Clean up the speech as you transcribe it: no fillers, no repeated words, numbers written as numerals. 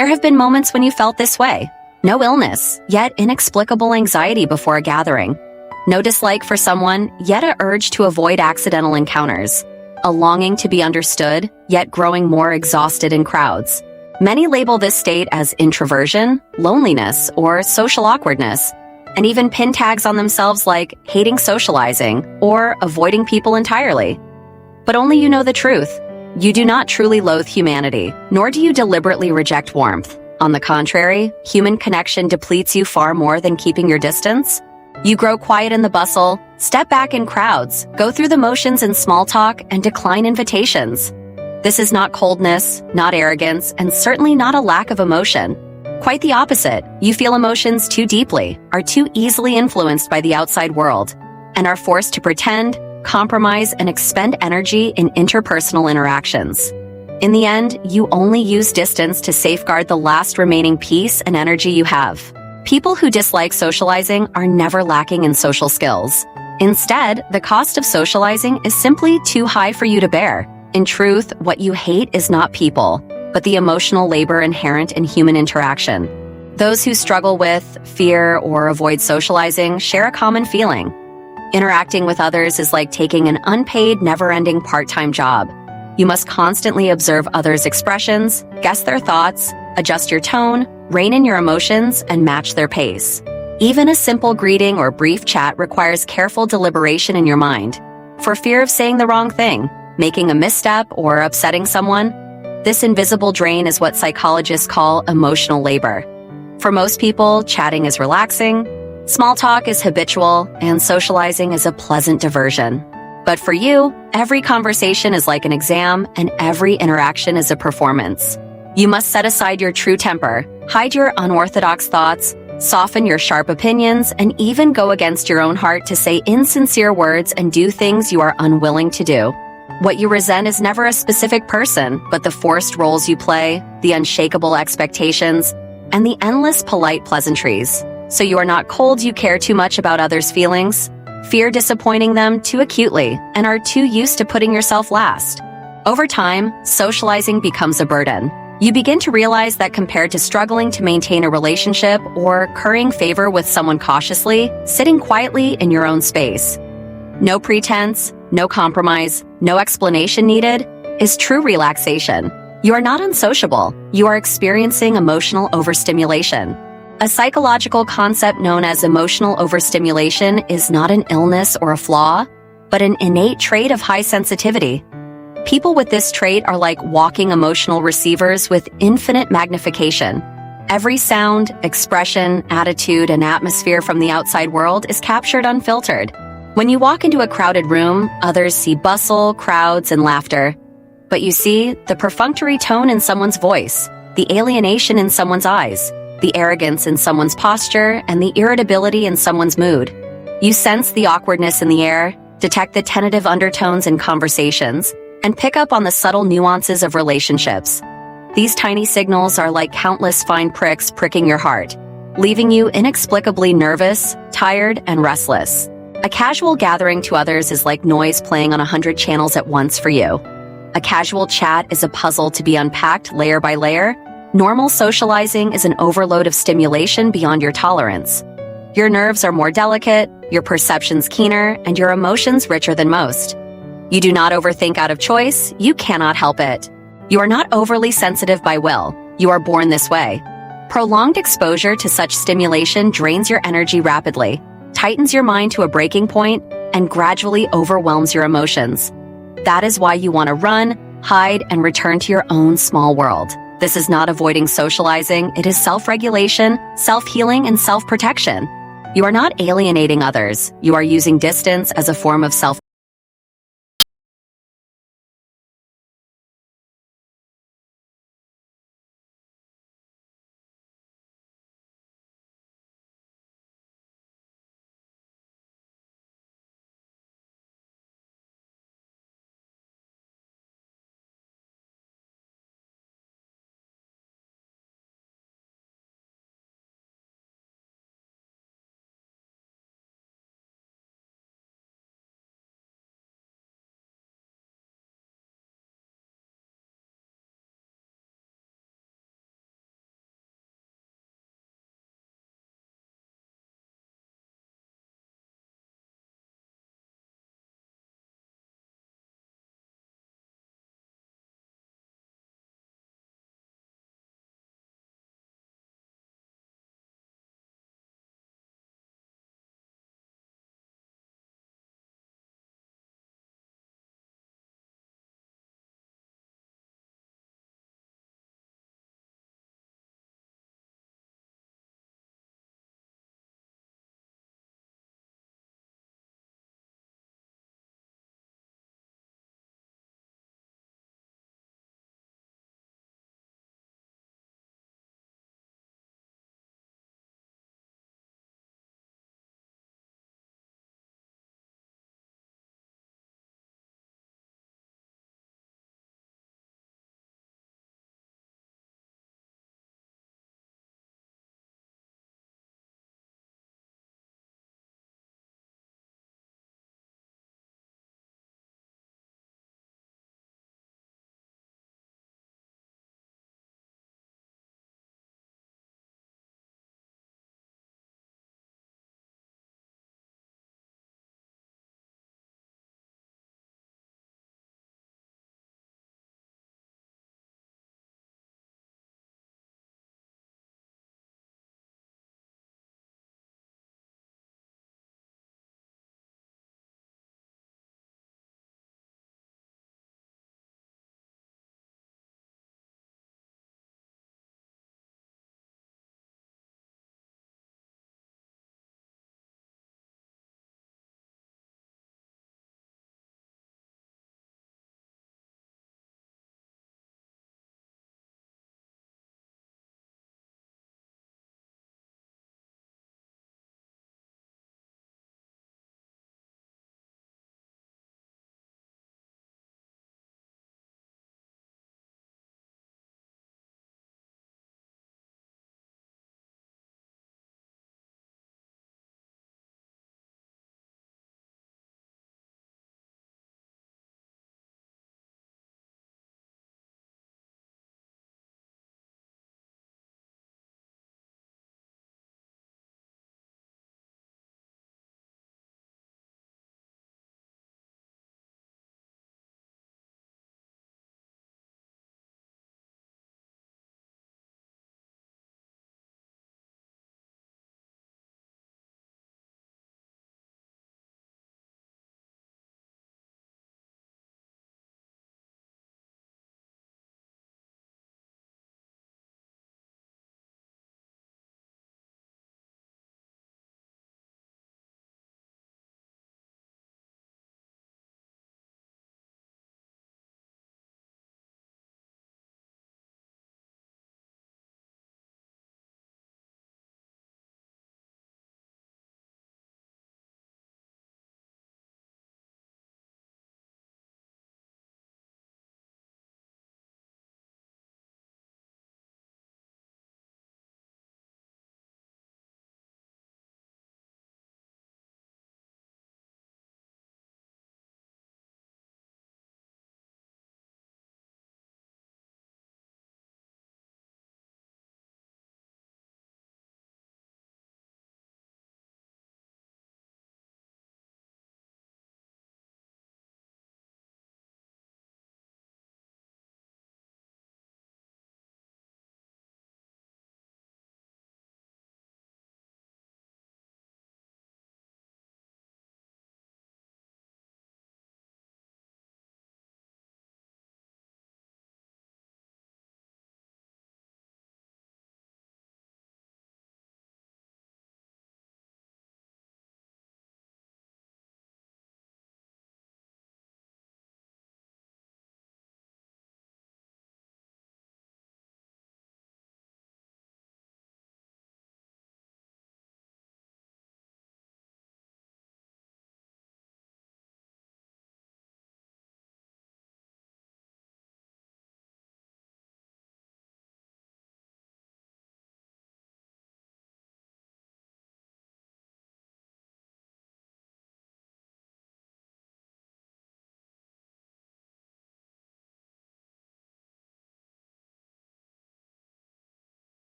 There have been moments when you felt this way. No illness, yet inexplicable anxiety before a gathering. No dislike for someone, yet an urge to avoid accidental encounters. A longing to be understood, yet growing more exhausted in crowds. Many label this state as introversion, loneliness, or social awkwardness, and even pin tags on themselves like hating socializing or avoiding people entirely. But only you know the truth. You do not truly loathe humanity, nor do you deliberately reject warmth. On the contrary, human connection depletes you far more than keeping your distance. You grow quiet in the bustle, step back in crowds, go through the motions in small talk, and decline invitations. This is not coldness, not arrogance, and certainly not a lack of emotion. Quite the opposite. You feel emotions too deeply, are too easily influenced by the outside world, and are forced to pretend, compromise, and expend energy in interpersonal interactions. In the end, you only use distance to safeguard the last remaining peace and energy you have. People who dislike socializing are never lacking in social skills. Instead, the cost of socializing is simply too high for you to bear. In truth, what you hate is not people, but the emotional labor inherent in human interaction. Those who struggle with, fear, or avoid socializing share a common feeling. Interacting with others is like taking an unpaid, never-ending part-time job. You must constantly observe others' expressions, guess their thoughts, adjust your tone, rein in your emotions, and match their pace. Even a simple greeting or brief chat requires careful deliberation in your mind. For fear of saying the wrong thing, making a misstep, or upsetting someone, this invisible drain is what psychologists call emotional labor. For most people, chatting is relaxing, small talk is habitual, and socializing is a pleasant diversion. But for you, every conversation is like an exam, and every interaction is a performance. You must set aside your true temper, hide your unorthodox thoughts, soften your sharp opinions, and even go against your own heart to say insincere words and do things you are unwilling to do. What you resent is never a specific person, but the forced roles you play, the unshakable expectations, and the endless polite pleasantries. So you are not cold, you care too much about others' feelings, fear disappointing them too acutely, and are too used to putting yourself last. Over time, socializing becomes a burden. You begin to realize that compared to struggling to maintain a relationship or currying favor with someone cautiously, sitting quietly in your own space, no pretense, no compromise, no explanation needed, is true relaxation. You are not unsociable. You are experiencing emotional overstimulation. A psychological concept known as emotional overstimulation is not an illness or a flaw, but an innate trait of high sensitivity. People with this trait are like walking emotional receivers with infinite magnification. Every sound, expression, attitude, and atmosphere from the outside world is captured unfiltered. When you walk into a crowded room, others see bustle, crowds, and laughter. But you see the perfunctory tone in someone's voice, the alienation in someone's eyes, the arrogance in someone's posture, and the irritability in someone's mood. You sense the awkwardness in the air, detect the tentative undertones in conversations, and pick up on the subtle nuances of relationships. These tiny signals are like countless fine pricks pricking your heart, leaving you inexplicably nervous, tired, and restless. A casual gathering to others is like noise playing on 100 channels at once for you. A casual chat is a puzzle to be unpacked layer by layer. Normal socializing is an overload of stimulation beyond your tolerance. Your nerves are more delicate, your perceptions keener, and your emotions richer than most. You do not overthink out of choice, you cannot help it. You are not overly sensitive by will, you are born this way. Prolonged exposure to such stimulation drains your energy rapidly, tightens your mind to a breaking point, and gradually overwhelms your emotions. That is why you want to run, hide, and return to your own small world. This is not avoiding socializing, it is self-regulation, self-healing, and self-protection. You are not alienating others, you are using distance as a form of self